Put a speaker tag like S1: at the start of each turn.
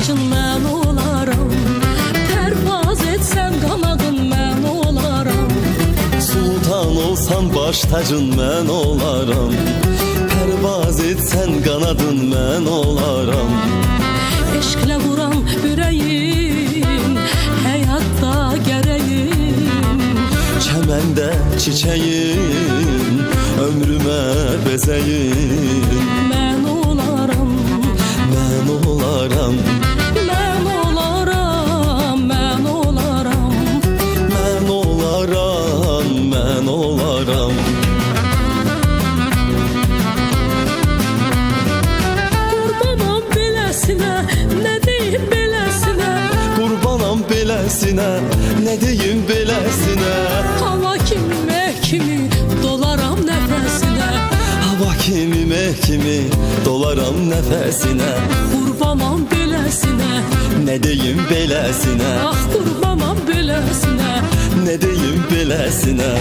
S1: tacın mən olaram. Pərvaz etsən qanadın mən olaram.
S2: Sultan olsan baş tacın mən olaram. Pərvaz etsən qanadın mən olaram.
S1: Eşqlə vuran ürəyim, həyatda gərəyim.
S2: Çəməndə çiçəyim, ömrümə bezəyim.
S1: Mən olaram,
S2: Mən olaram,
S1: mən olaram, mən olaram.
S2: mən olaram, mən olaram.
S1: Qurbanam beləsinə, nə deyim beləsinə.
S2: Qurbanam beləsinə, nə deyim beləsinə.
S1: Hava kimi, meh kimi dolaram nəfəsinə.
S2: Hava kimi, meh kimi dolaram nəfəsinə.
S1: Qurbanam beləsinə,
S2: Nə deyim beləsinə,
S1: ah qurbanam beləsinə.
S2: nə deyim beləsinə.